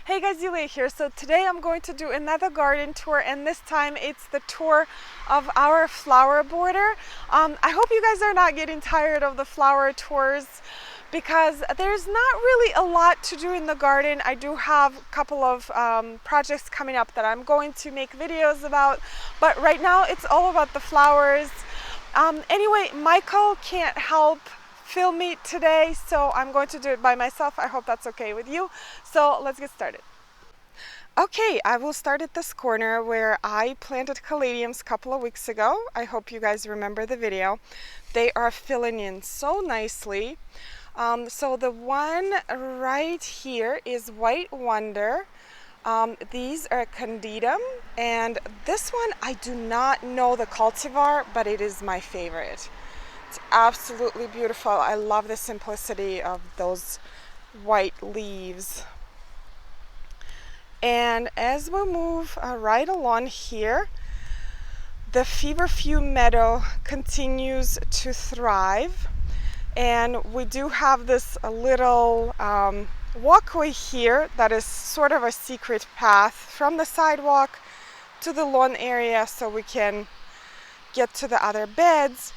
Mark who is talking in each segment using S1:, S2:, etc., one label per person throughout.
S1: Hey guys, Yuliya here. So today I'm going to do another garden tour, and this time it's the tour of our flower border. I hope you guys are not getting tired of the flower tours because there's not really a lot to do in the garden. I do have a couple of projects coming up that I'm going to make videos about, but right now it's all about the flowers. Anyway, Michael can't help film me today, so I'm going to do it by myself. I hope that's okay with you. So let's get started. Okay, I will start at this corner where I planted caladiums a couple of weeks ago. I hope you guys remember the video. They are filling in so nicely. So the one right here is White Wonder. These are Candidum, and this one I do not know the cultivar, but it is my favorite. It's absolutely beautiful. I love the simplicity of those white leaves. And as we move right along here, the feverfew meadow continues to thrive, and we do have this little walkway here that is sort of a secret path from the sidewalk to the lawn area so we can get to the other beds.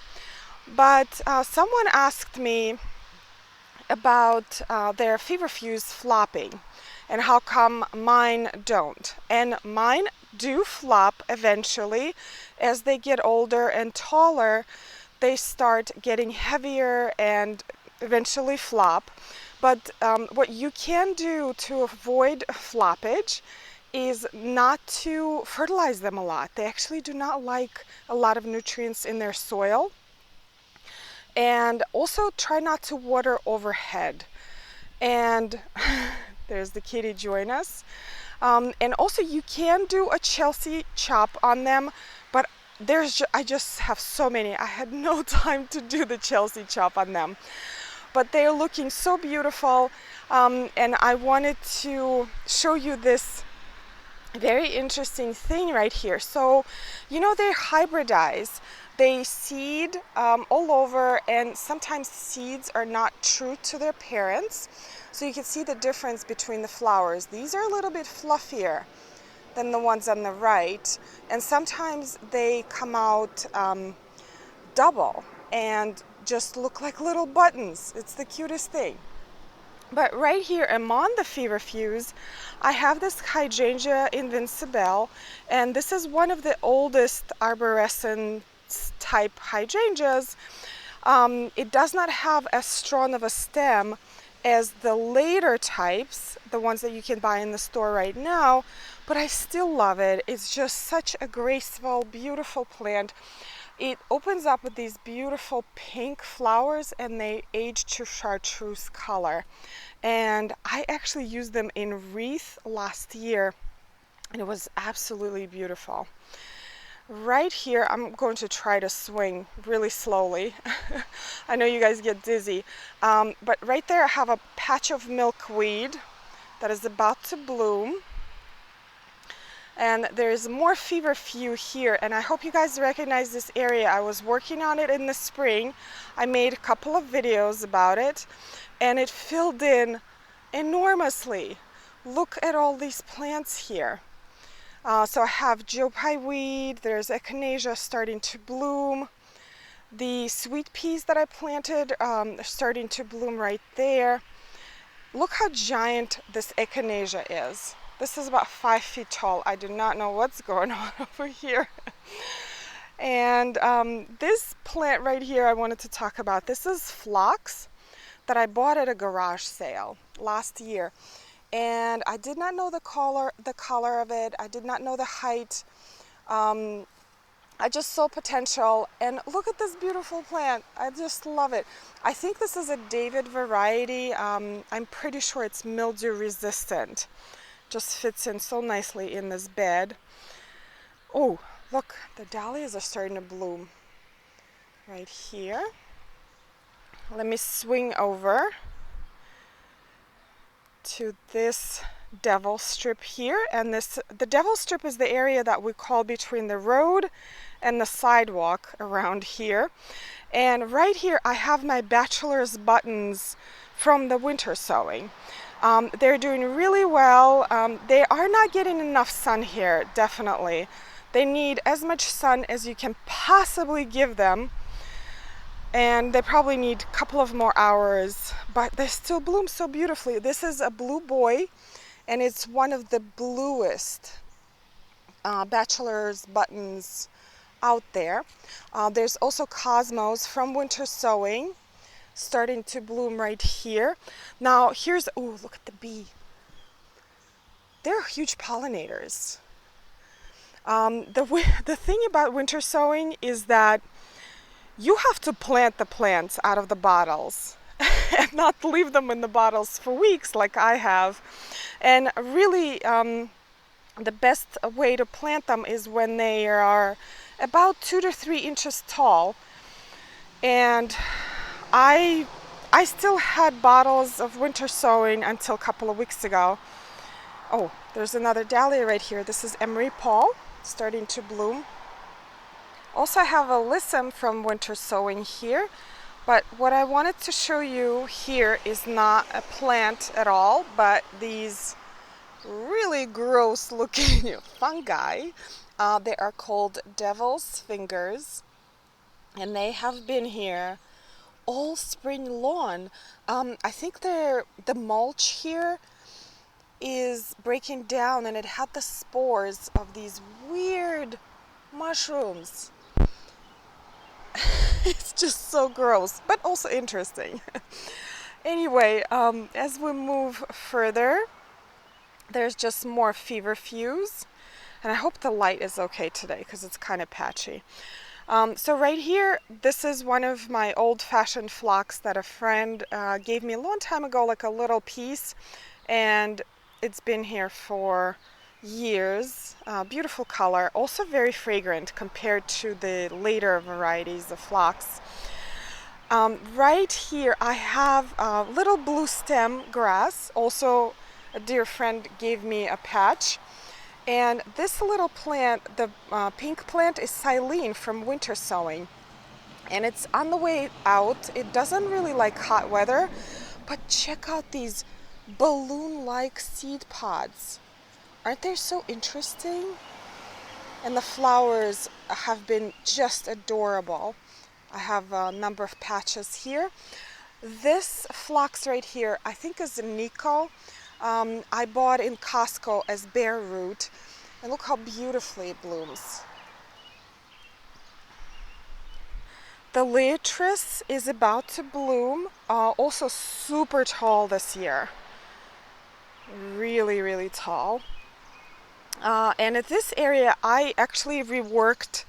S1: But someone asked me about their feverfews flopping and how come mine don't. And mine do flop eventually. As they get older and taller, they start getting heavier and eventually flop. But what you can do to avoid floppage is not to fertilize them a lot. They actually do not like a lot of nutrients in their soil. And also try not to water overhead. And there's the kitty join us. And also you can do a Chelsea chop on them, but I just have so many. I had no time to do the Chelsea chop on them. But they're looking so beautiful, and I wanted to show you this very interesting thing right here. So, you know, they hybridize. They seed all over, and sometimes seeds are not true to their parents. So you can see the difference between the flowers. These are a little bit fluffier than the ones on the right, and sometimes they come out double and just look like little buttons. It's the cutest thing. But right here among the feverfews, I have this Hydrangea Invincibelle, and this is one of the oldest arborescens type hydrangeas. It does not have as strong of a stem as the later types, the ones that you can buy in the store right now, but I still love it. It's just such a graceful, beautiful plant. It opens up with these beautiful pink flowers, and they age to chartreuse color. And I actually used them in wreath last year, and it was absolutely beautiful. Right here, I'm going to try to swing really slowly. I know you guys get dizzy. But right there I have a patch of milkweed that is about to bloom. And there's more feverfew here, and I hope you guys recognize this area. I was working on it in the spring. I made a couple of videos about it, and it filled in enormously. Look at all these plants here. So I have Jopai weed, there's Echinacea starting to bloom. The sweet peas that I planted are starting to bloom right there. Look how giant this Echinacea is. This is about 5 feet tall. I do not know what's going on over here. And this plant right here I wanted to talk about. This is phlox that I bought at a garage sale last year. And I did not know the color of it. I did not know the height. I just saw potential, and look at this beautiful plant. I just love it. I think this is a David variety. I'm pretty sure it's mildew resistant. Just fits in so nicely in this bed. Oh, look, the dahlias are starting to bloom right here. Let me swing over to this devil strip here, and the devil strip is the area that we call between the road and the sidewalk around here. And right here I have my bachelor's buttons from the winter sewing. They're doing really well. They are not getting enough sun here, definitely. They need as much sun as you can possibly give them, and they probably need a couple of more hours, but they still bloom so beautifully. This is a blue boy, and it's one of the bluest bachelor's buttons out there. There's also cosmos from winter sowing starting to bloom right here. Now here's, oh, look at the bee. They're huge pollinators. The thing about winter sowing is that you have to plant the plants out of the bottles and not leave them in the bottles for weeks like I have. And really, the best way to plant them is when they are about 2 to 3 inches tall. And I still had bottles of winter sowing until a couple of weeks ago. Oh, there's another dahlia right here. This is Emery Paul, starting to bloom. Also, I have a alyssum from winter sowing here, but what I wanted to show you here is not a plant at all, but these really gross looking fungi. They are called devil's fingers, and they have been here all spring long. I think the mulch here is breaking down, and it had the spores of these weird mushrooms. It's just so gross, but also interesting. Anyway, as we move further, there's just more feverfews, and I hope the light is okay today because it's kind of patchy. So right here, this is one of my old-fashioned phlox that a friend gave me a long time ago, like a little piece, and it's been here for years. Beautiful color, also very fragrant compared to the later varieties of phlox. Right here I have a little blue stem grass. Also, a dear friend gave me a patch. And this little plant, the pink plant, is Silene from winter sowing. And it's on the way out. It doesn't really like hot weather, but check out these balloon-like seed pods. Aren't they so interesting? And the flowers have been just adorable. I have a number of patches here. This phlox right here, I think is Nico. I bought in Costco as bare root, and look how beautifully it blooms. The Liatris is about to bloom, also super tall this year. Really, really tall. And at this area, I actually reworked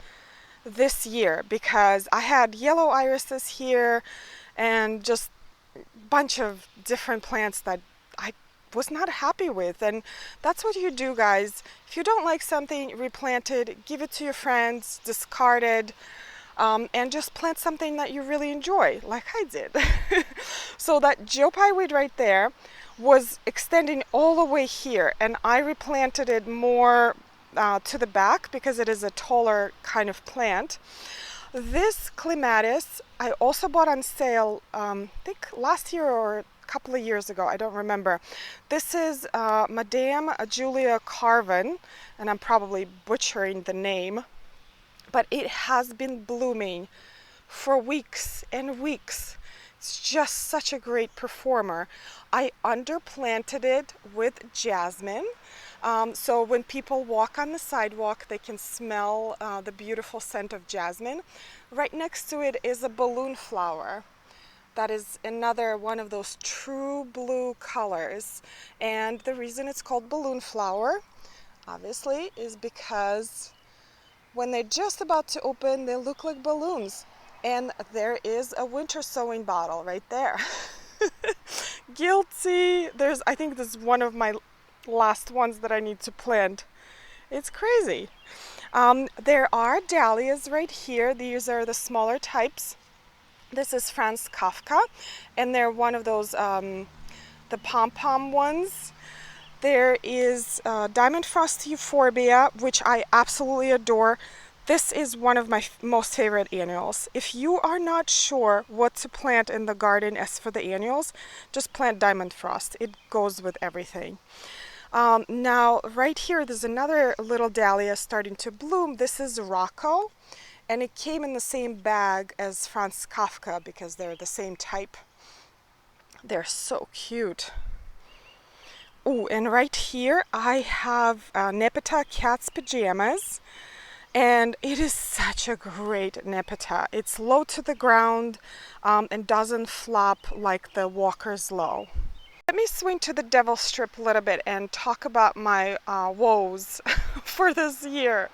S1: this year because I had yellow irises here and just a bunch of different plants that I was not happy with. And that's what you do, guys. If you don't like something, replant it, give it to your friends, discard it, and just plant something that you really enjoy, like I did. So that geopie weed right there was extending all the way here, and I replanted it more to the back because it is a taller kind of plant. This Clematis I also bought on sale, I think last year or a couple of years ago, I don't remember. This is Madame Julia Correvon, and I'm probably butchering the name, but it has been blooming for weeks and weeks. It's just such a great performer. I underplanted it with jasmine, so when people walk on the sidewalk, they can smell the beautiful scent of jasmine. Right next to it is a balloon flower. That is another one of those true blue colors. And the reason it's called balloon flower, obviously, is because when they're just about to open, they look like balloons. And there is a winter sowing bottle right there. Guilty. I think this is one of my last ones that I need to plant. It's crazy. There are dahlias right here. These are the smaller types. This is Franz Kafka, and they're one of those the pom-pom ones. There is Diamond Frost Euphorbia, which I absolutely adore. This is one of my most favorite annuals. If you are not sure what to plant in the garden as for the annuals, just plant Diamond Frost. It goes with everything. Now, right here, there's another little dahlia starting to bloom. This is Rocco, and it came in the same bag as Franz Kafka because they're the same type. They're so cute. Oh, and right here, I have Nepeta cat's pajamas. And it is such a great Nepeta. It's low to the ground and doesn't flop like the Walker's Low. Let me swing to the Devil Strip a little bit and talk about my woes for this year.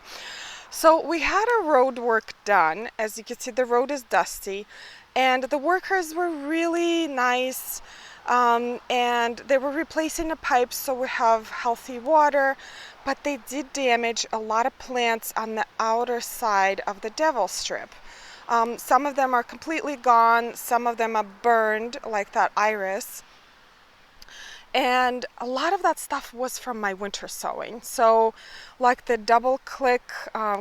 S1: So we had a road work done. As you can see, the road is dusty, and the workers were really nice. And they were replacing the pipes so we have healthy water, but they did damage a lot of plants on the outer side of the Devil Strip. Some of them are completely gone, some of them are burned, like that iris. And a lot of that stuff was from my winter sowing. So like the double click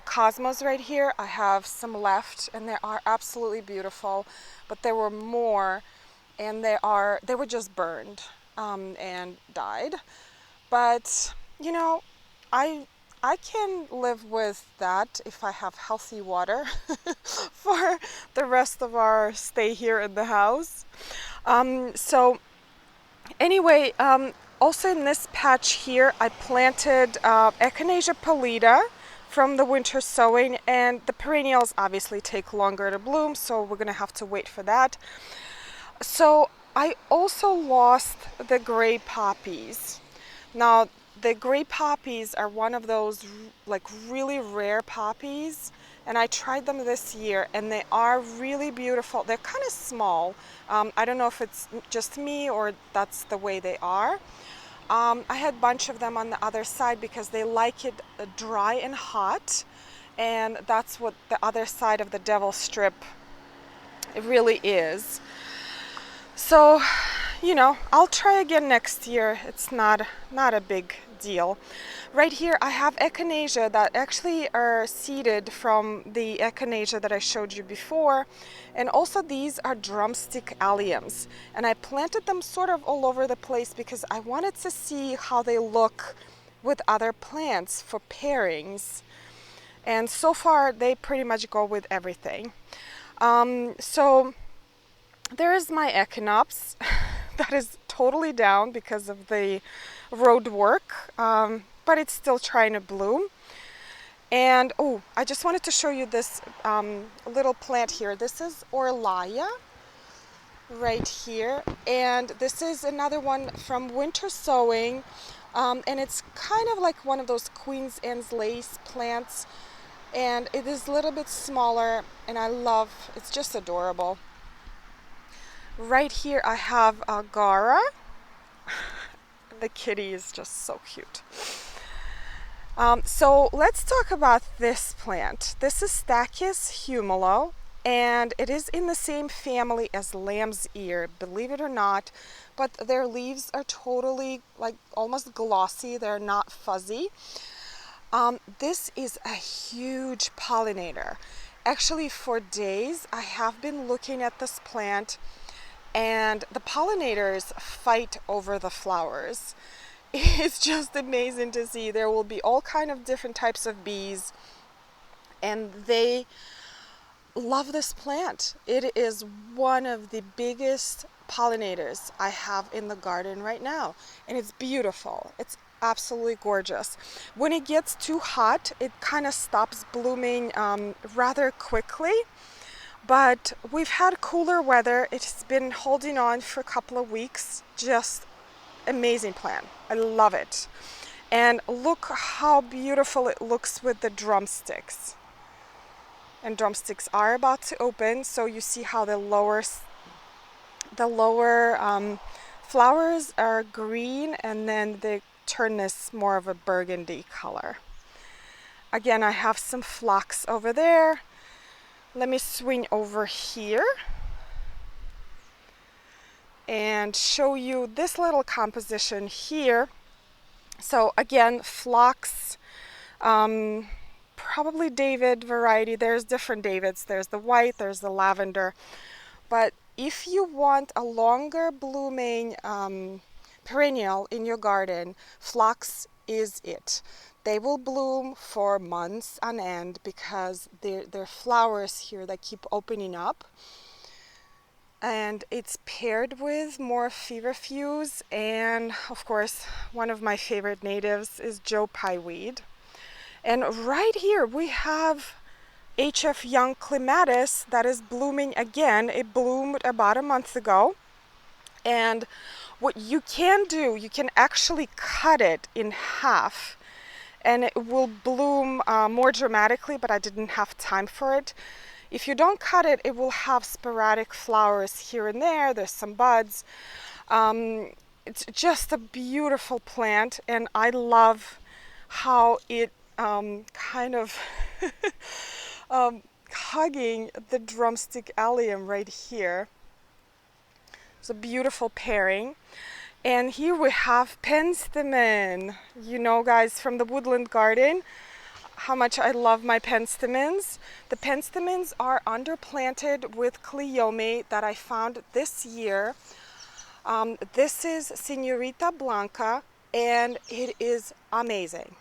S1: cosmos right here, I have some left and they are absolutely beautiful, but there were more. And they were just burned and died. But you know, I can live with that if I have healthy water for the rest of our stay here in the house. So anyway, also in this patch here, I planted Echinacea pallida from the winter sowing, and the perennials obviously take longer to bloom, so we're gonna have to wait for that. So I also lost the gray poppies. Now the gray poppies are one of those like really rare poppies, and I tried them this year and they are really beautiful. They're kind of small. I don't know if it's just me or that's the way they are. I had a bunch of them on the other side because they like it dry and hot, and that's what the other side of the Devil Strip really is. So, you know, I'll try again next year. It's not a big deal. Right here I have Echinacea that actually are seeded from the Echinacea that I showed you before. And also these are drumstick alliums. And I planted them sort of all over the place because I wanted to see how they look with other plants for pairings. And so far they pretty much go with everything. So there is my Echinops that is totally down because of the road work, but it's still trying to bloom. And oh, I just wanted to show you this little plant here. This is Orlaya right here, and this is another one from winter sowing, and it's kind of like one of those Queen's Anne's lace plants, and it is a little bit smaller, and it's just adorable. Right here I have Gara. The kitty is just so cute. So let's talk about this plant. This is Stachys humilo, and it is in the same family as lamb's ear, believe it or not, but their leaves are totally like almost glossy. They're not fuzzy. This is a huge pollinator. Actually, for days I have been looking at this plant, and the pollinators fight over the flowers. It's just amazing to see. There will be all kind of different types of bees, and they love this plant. It is one of the biggest pollinators I have in the garden right now, and it's beautiful. It's absolutely gorgeous. When it gets too hot, it kind of stops blooming rather quickly. But we've had cooler weather. It's been holding on for a couple of weeks. Just amazing plant. I love it. And look how beautiful it looks with the drumsticks. And drumsticks are about to open, so you see how the lower flowers are green, and then they turn this more of a burgundy color. Again, I have some phlox over there. Let me swing over here and show you this little composition here. So again, phlox, probably David variety. There's different Davids. There's the white, there's the lavender. But if you want a longer blooming perennial in your garden, phlox is it. They will bloom for months on end because they're flowers here that keep opening up. And it's paired with more feverfews, and of course one of my favorite natives is Joe Pyeweed. And right here we have HF young Clematis that is blooming again. It bloomed about a month ago, and what you can do, you can actually cut it in half and it will bloom more dramatically, but I didn't have time for it. If you don't cut it, it will have sporadic flowers here and there. There's some buds. It's just a beautiful plant, and I love how it kind of hugging the drumstick allium right here. It's a beautiful pairing. And here we have penstemon. You know, guys, from the woodland garden, how much I love my penstemons. The penstemons are underplanted with Cleome that I found this year. This is Senorita Blanca, and it is amazing.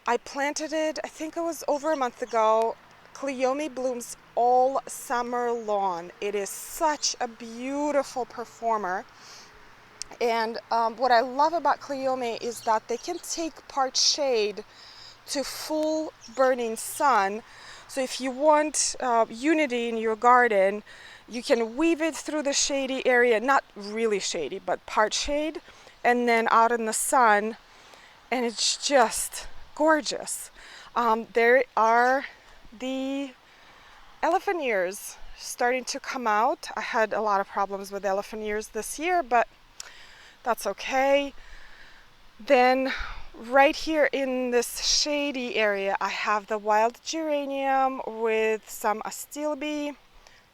S1: I planted it, I think it was over a month ago. Cleome blooms all summer long. It is such a beautiful performer. And what I love about Cleome is that they can take part shade to full burning sun. So if you want unity in your garden, you can weave it through the shady area, not really shady, but part shade, and then out in the sun, and it's just gorgeous. There are the elephant ears starting to come out. I had a lot of problems with elephant ears this year, but that's okay. Then right here in this shady area, I have the wild geranium with some astilbe,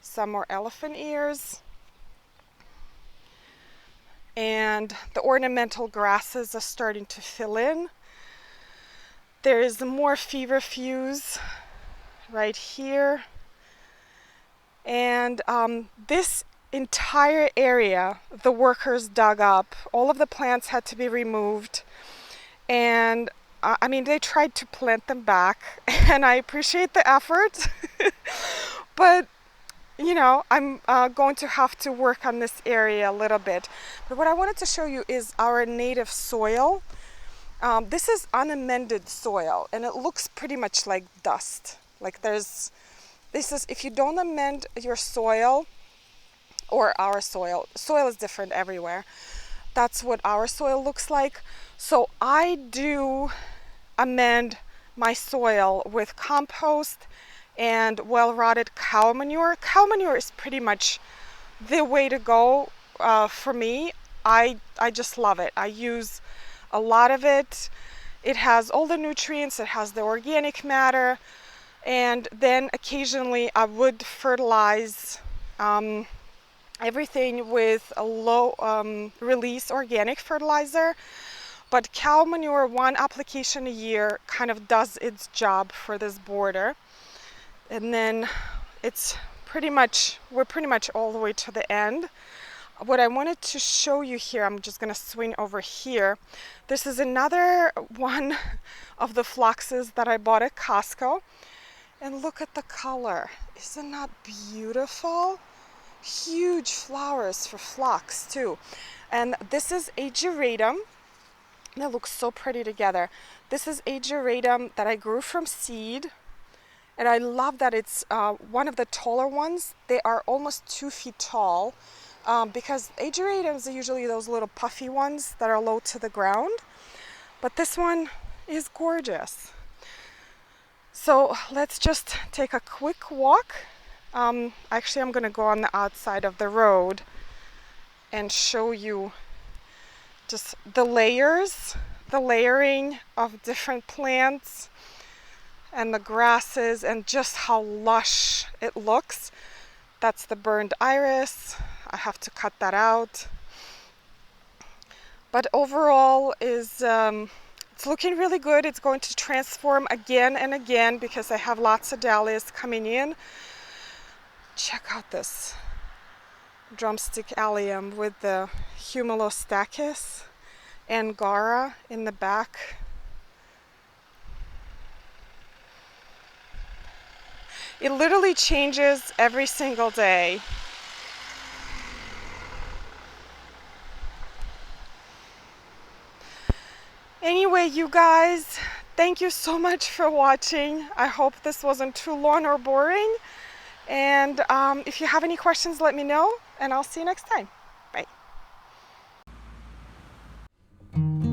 S1: some more elephant ears, and the ornamental grasses are starting to fill in. There is more feverfews right here, and this entire area the workers dug up. All of the plants had to be removed, and I mean, they tried to plant them back, and I appreciate the effort. But you know, I'm going to have to work on this area a little bit. But what I wanted to show you is our native soil. This is unamended soil, and it looks pretty much like dust. Like this is, if you don't amend your soil, or our soil is different everywhere. That's what our soil looks like. So I do amend my soil with compost and well-rotted cow manure. Cow manure is pretty much the way to go for me. I just love it. I use a lot of it. It has all the nutrients, it has the organic matter, and then occasionally I would fertilize everything with a low release organic fertilizer. But cow manure, one application a year, kind of does its job for this border. And then it's we're pretty much all the way to the end. What I wanted to show you here, I'm just going to swing over here. This is another one of the phloxes that I bought at Costco. And look at the color. Isn't that beautiful? Huge flowers for phlox too. And this is a geratum. They look so pretty together. This is a geratum that I grew from seed. And I love that it's one of the taller ones. They are almost 2 feet tall. Because ageratums are usually those little puffy ones that are low to the ground. But this one is gorgeous. So let's just take a quick walk. Actually, I'm going to go on the outside of the road and show you just the layers, the layering of different plants and the grasses, and just how lush it looks. That's the burned iris. I have to cut that out. But overall it's it's looking really good. It's going to transform again and again because I have lots of dahlias coming in. Check out this drumstick allium with the humulostachys angara in the back. It literally changes every single day. Anyway, you guys, thank you so much for watching. I hope this wasn't too long or boring. And if you have any questions, let me know, and I'll see you next time. Bye.
S2: Thank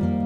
S2: you.